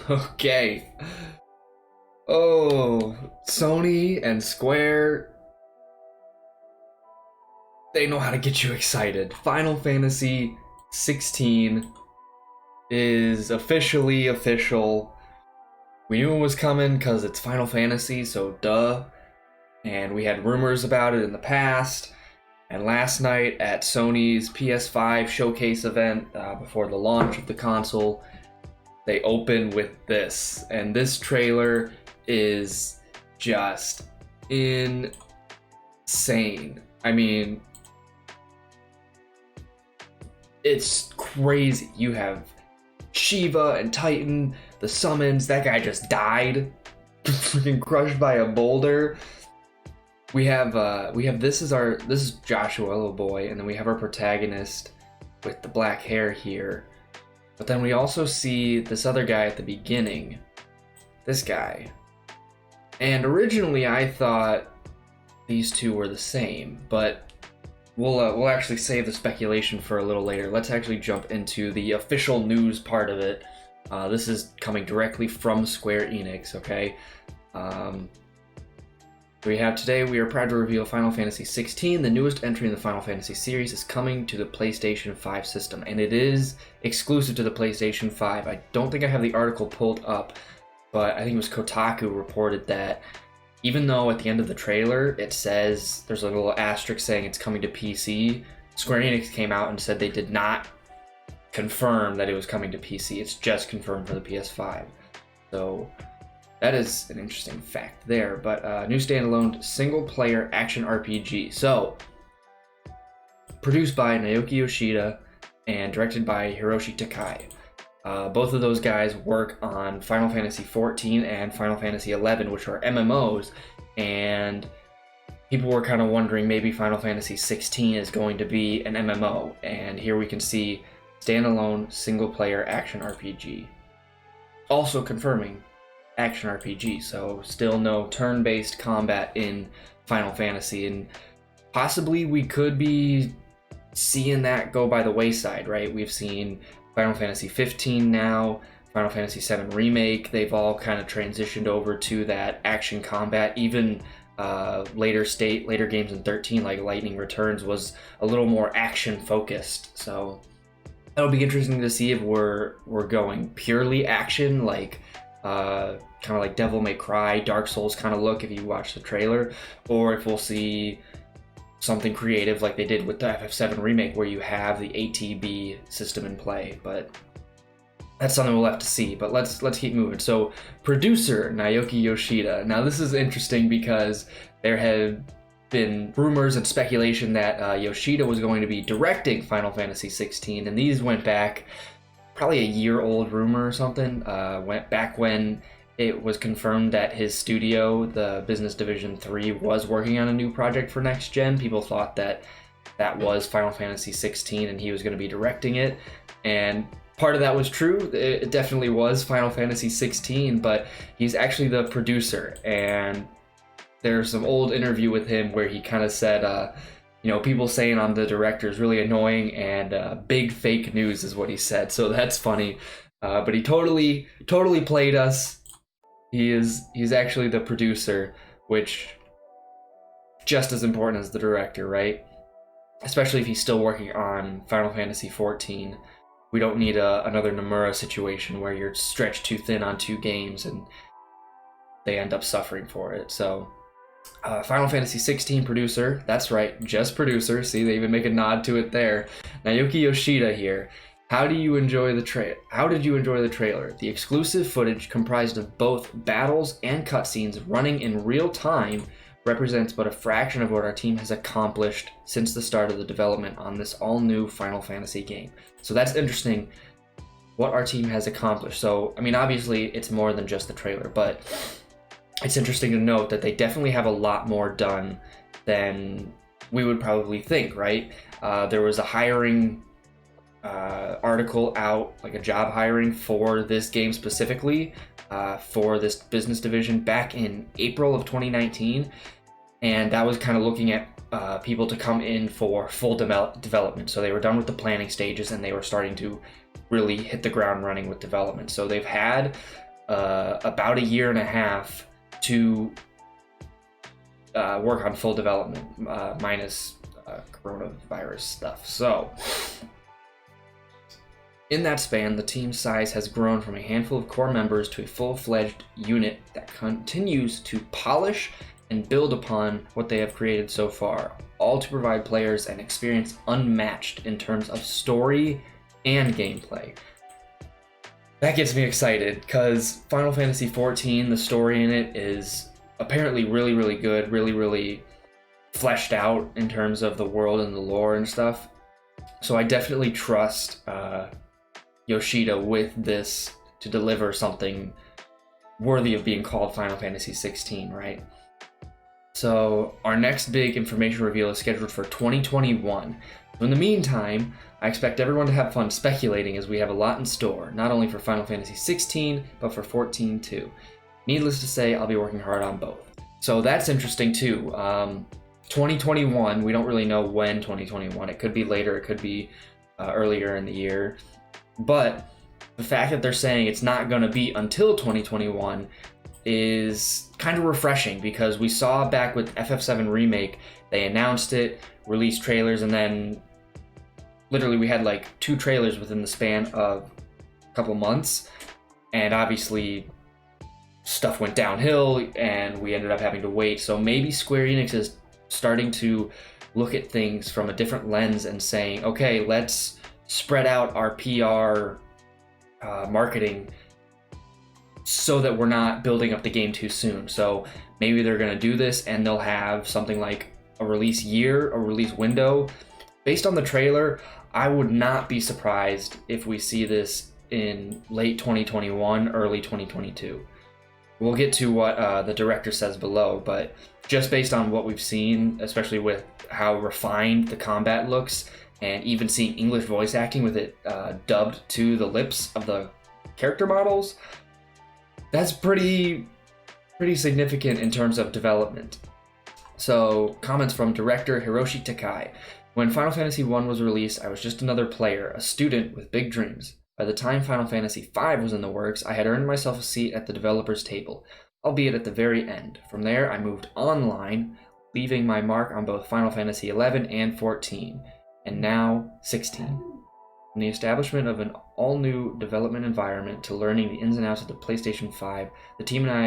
Okay. Oh, Sony and Square, they know how to get you excited. Final Fantasy 16 is officially official. We knew it was coming because it's Final Fantasy, so duh. And we had rumors about it in the past. And last night at Sony's PS5 showcase event, before the launch of the console, they opened with this. And this trailer is just insane. I mean, it's crazy. You have Shiva and Titan, the summons. That guy just died, freaking crushed by a boulder. We have this is Joshua, little boy, and then we have our protagonist with the black hair here. But then we also see this other guy at the beginning, this guy. And originally I thought these two were the same, but we'll actually save the speculation for a little later. Let's actually jump into the official news part of it. This is coming directly from Square Enix, okay? We are proud to reveal Final Fantasy XVI, the newest entry in the Final Fantasy series, is coming to the PlayStation 5 system, and it is exclusive to the PlayStation 5. I don't think I have the article pulled up, but I think it was Kotaku reported that even though at the end of the trailer it says there's a little asterisk saying it's coming to PC, Square Enix came out and said they did not confirm that it was coming to PC. It's just confirmed for the PS5. So that is an interesting fact there. But new standalone single-player action RPG. So produced by Naoki Yoshida and directed by Hiroshi Takai. Both of those guys work on Final Fantasy XIV and Final Fantasy XI, which are MMOs, and people were kind of wondering maybe Final Fantasy XVI is going to be an MMO, and here we can see standalone single-player action RPG. Also confirming action RPG, so still no turn-based combat in Final Fantasy, and possibly we could be seeing that go by the wayside, right? We've seen Final Fantasy 15 now, Final Fantasy 7 Remake, they've all kind of transitioned over to that action combat. Even later games in 13, like Lightning Returns, was a little more action focused. So that'll be interesting to see if we're going purely action, like kind of like Devil May Cry, Dark Souls kind of look if you watch the trailer, or if we'll see something creative like they did with the FF7 Remake where you have the ATB system in play. But that's something we'll have to see. But let's keep moving. So producer Naoki Yoshida. Now this is interesting because there had been rumors and speculation that Yoshida was going to be directing Final Fantasy 16, and these went back probably a year-old rumor or something. Went back when it was confirmed that his studio, the Business Division 3, was working on a new project for next gen. People thought that was Final Fantasy 16 and he was going to be directing it. And part of that was true. It definitely was Final Fantasy 16, but he's actually the producer. And there's some old interview with him where he kind of said, people saying I'm the director is really annoying, and big fake news is what he said. So that's funny. But he totally played us. He's actually the producer, which just as important as the director, right? Especially if he's still working on Final Fantasy XIV. We don't need another Nomura situation where you're stretched too thin on two games and they end up suffering for it. So Final Fantasy 16 producer, that's right, just producer. See, they even make a nod to it there. Naoki Yoshida here. How did you enjoy the trailer? The exclusive footage, comprised of both battles and cutscenes running in real time, represents but a fraction of what our team has accomplished since the start of the development on this all-new Final Fantasy game. So that's interesting, what our team has accomplished. So, I mean, obviously, it's more than just the trailer, but it's interesting to note that they definitely have a lot more done than we would probably think, right? There was a hiring article out, like a job hiring for this game specifically, for this business division back in April of 2019, and that was kind of looking at people to come in for full development. So they were done with the planning stages and they were starting to really hit the ground running with development. So they've had about a year and a half to work on full development, minus coronavirus stuff. So in that span, the team size has grown from a handful of core members to a full-fledged unit that continues to polish and build upon what they have created so far, all to provide players an experience unmatched in terms of story and gameplay. That gets me excited, because Final Fantasy XIV, the story in it is apparently really, really good, really, really fleshed out in terms of the world and the lore and stuff. So I definitely trust Yoshida with this to deliver something worthy of being called Final Fantasy XVI, right? So our next big information reveal is scheduled for 2021. So in the meantime, I expect everyone to have fun speculating, as we have a lot in store, not only for Final Fantasy XVI, but for 14 too. Needless to say, I'll be working hard on both. So that's interesting too. 2021, we don't really know when 2021. It could be later, it could be earlier in the year. But the fact that they're saying it's not going to be until 2021 is kind of refreshing, because we saw back with FF7 Remake, they announced it, released trailers, and then literally we had like 2 trailers within the span of a couple months, and obviously stuff went downhill and we ended up having to wait. So maybe Square Enix is starting to look at things from a different lens and saying, okay, let's spread out our PR marketing so that we're not building up the game too soon. So maybe they're going to do this and they'll have something like a release year, a release window. Based on the trailer, I would not be surprised if we see this in late 2021, early 2022. We'll get to what the director says below, but just based on what we've seen, especially with how refined the combat looks, and even seeing English voice acting with it dubbed to the lips of the character models, that's pretty significant in terms of development. So, comments from director Hiroshi Takai. When Final Fantasy I was released, I was just another player, a student with big dreams. By the time Final Fantasy V was in the works, I had earned myself a seat at the developer's table, albeit at the very end. From there, I moved online, leaving my mark on both Final Fantasy XI and XIV. And now 16. From the establishment of an all-new development environment to learning the ins and outs of the PlayStation 5, the team and I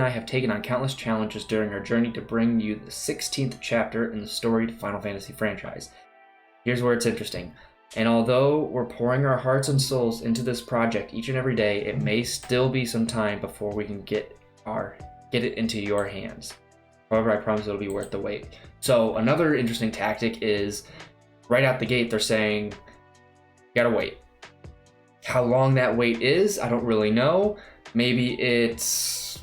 have taken on countless challenges during our journey to bring you the 16th chapter in the storied Final Fantasy franchise. Here's where it's interesting. And although we're pouring our hearts and souls into this project each and every day, it may still be some time before we can get it into your hands. However, I promise it'll be worth the wait. So another interesting tactic is, right out the gate, they're saying, you gotta wait. How long that wait is, I don't really know. Maybe it's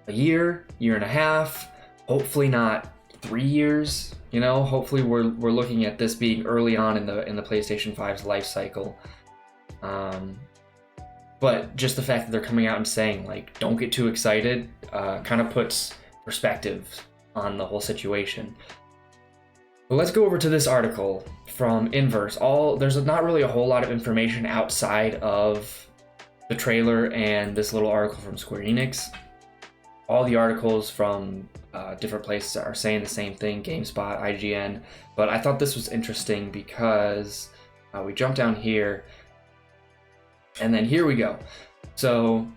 a year, year and a half. Hopefully not 3 years. You know, hopefully we're looking at this being early on in the PlayStation 5's life cycle. But just the fact that they're coming out and saying, like, don't get too excited, kind of puts perspective on the whole situation. But let's go over to this article from Inverse. There's not really a whole lot of information outside of the trailer and this little article from Square Enix. All the articles from different places are saying the same thing, GameSpot, IGN. But I thought this was interesting because we jump down here, and then here we go. So,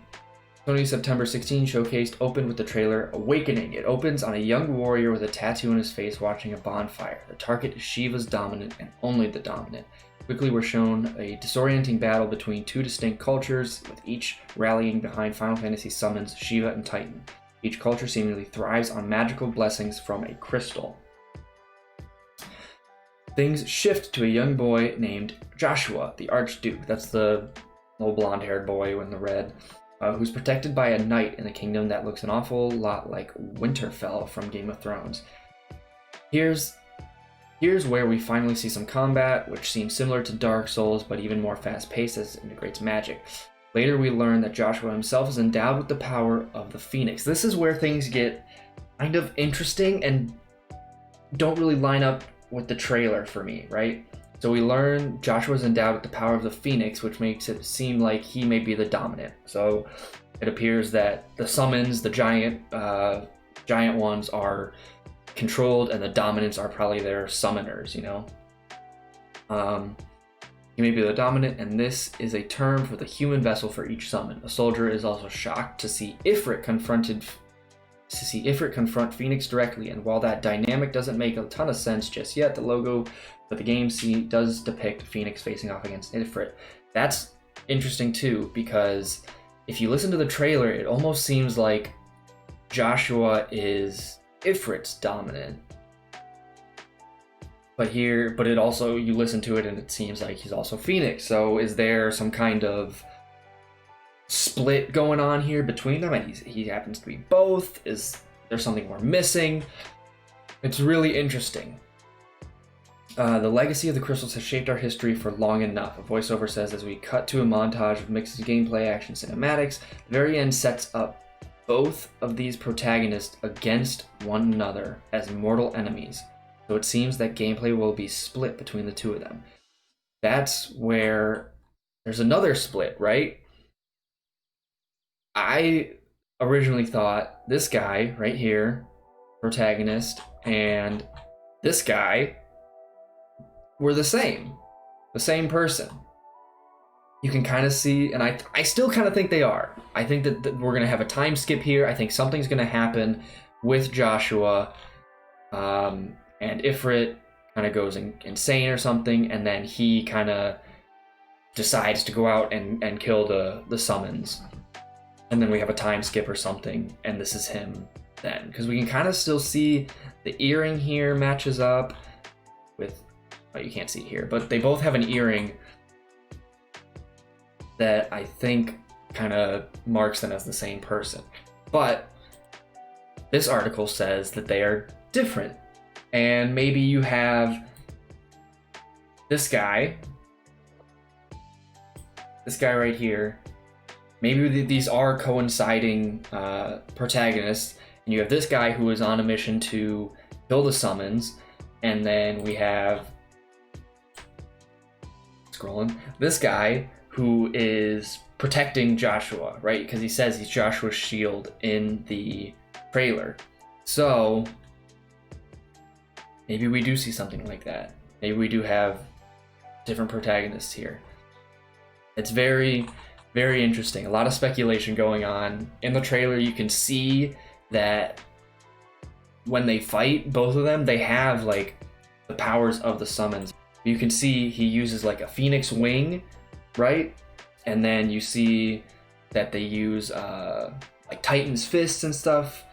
Sony's September 16 showcase opened with the trailer Awakening. It opens on a young warrior with a tattoo on his face watching a bonfire. The target is Shiva's dominant and only the dominant. Quickly we're shown a disorienting battle between 2 distinct cultures, with each rallying behind Final Fantasy summons Shiva and Titan. Each culture seemingly thrives on magical blessings from a crystal. Things shift to a young boy named Joshua, the Archduke. That's the little blonde-haired boy in the red, who's protected by a knight in a kingdom that looks an awful lot like Winterfell from Game of Thrones. Here's where we finally see some combat, which seems similar to Dark Souls, but even more fast-paced as it integrates magic. Later we learn that Joshua himself is endowed with the power of the Phoenix. This is where things get kind of interesting and don't really line up with the trailer for me, right? So we learn Joshua's endowed with the power of the Phoenix, which makes it seem like he may be the dominant. So it appears that the summons, the giant ones, are controlled, and the dominants are probably their summoners, you know? He may be the dominant, and this is a term for the human vessel for each summon. A soldier is also shocked to see Ifrit confront Phoenix directly, and while that dynamic doesn't make a ton of sense just yet, the logo for the game does depict Phoenix facing off against Ifrit. That's interesting too, because if you listen to the trailer, it almost seems like Joshua is Ifrit's dominant. But it also, you listen to it and it seems like he's also Phoenix. So is there some kind of split going on here between them? And he happens to be both. Is there something we're missing? It's really interesting. The legacy of the crystals has shaped our history for long enough. A voiceover says as we cut to a montage of mixed gameplay, action, cinematics. The very end sets up both of these protagonists against one another as mortal enemies. So it seems that gameplay will be split between the two of them. That's where there's another split, right? I originally thought this guy right here, protagonist, and this guy were the same person. You can kind of see, and I still kind of think they are. I think that we're going to have a time skip here. I think something's going to happen with Joshua. And Ifrit kind of goes insane or something, and then he kind of decides to go out and kill the summons. And then we have a time skip or something, and this is him then. Because we can kind of still see the earring here matches up with, well, you can't see it here, but they both have an earring that I think kind of marks them as the same person. But this article says that they are different. And maybe you have this guy right here. Maybe these are coinciding protagonists. And you have this guy who is on a mission to kill the summons. And then we have, scrolling, this guy who is protecting Joshua, right? Because he says he's Joshua's shield in the trailer. So maybe we do see something like that. Maybe we do have different protagonists here. It's very, very interesting. A lot of speculation going on. In the trailer, you can see that when they fight, both of them, they have like the powers of the summons. You can see he uses like a phoenix wing, right? And then you see that they use like Titan's fists and stuff.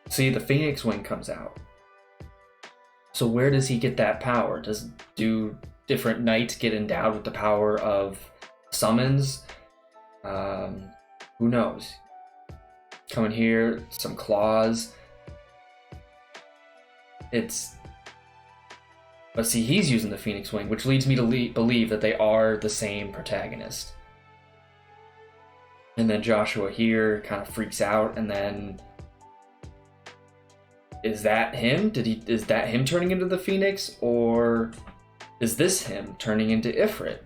See, the Phoenix wing comes out. So where does he get that power? Do different knights get endowed with the power of summons? Who knows? Coming here, some claws. But see, he's using the Phoenix wing, which leads me to believe that they are the same protagonist. And then Joshua here kind of freaks out, and then is that him? Is that him turning into the Phoenix, or is this him turning into Ifrit?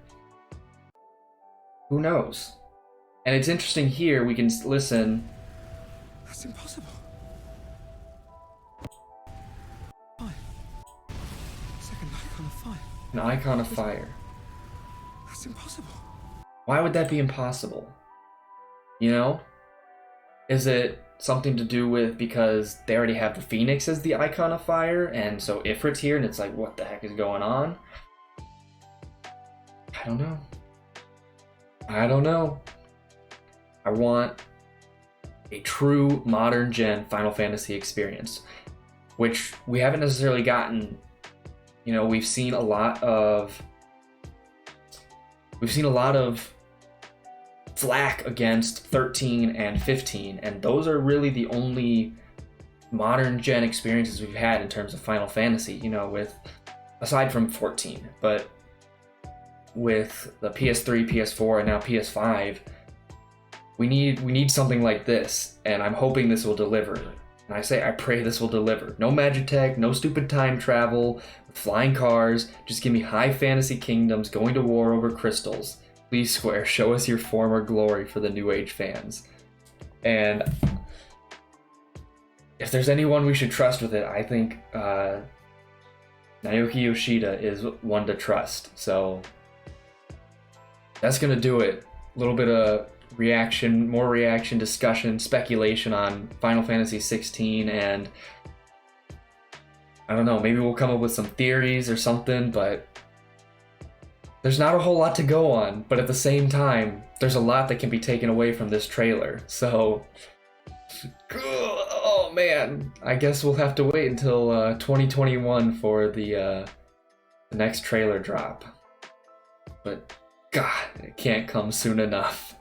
Who knows? And it's interesting here, we can listen. That's impossible. Second icon of fire. An icon of fire. That's impossible. Why would that be impossible? You know? Is it something to do with because they already have the Phoenix as the icon of fire, and so Ifrit's here and it's like, what the heck is going on? I don't know. I want a true modern gen Final Fantasy experience, which we haven't necessarily gotten. You know, we've seen a lot of flack against 13 and 15, and those are really the only modern gen experiences we've had in terms of Final Fantasy, you know, with aside from 14, but with the PS3, PS4, and now PS5, we need something like this, and I'm hoping this will deliver. And I say, I pray this will deliver. No Magitech, no stupid time travel, flying cars. Just give me high fantasy kingdoms going to war over crystals. Please, Square, show us your former glory for the New Age fans. And if there's anyone we should trust with it, I think Naoki Yoshida is one to trust. So that's going to do it. A little bit of reaction, more reaction, discussion, speculation on Final Fantasy 16, and I don't know, maybe we'll come up with some theories or something, but there's not a whole lot to go on. But at the same time, there's a lot that can be taken away from this trailer. So, oh man, I guess we'll have to wait until 2021 for the next trailer drop. But God, it can't come soon enough.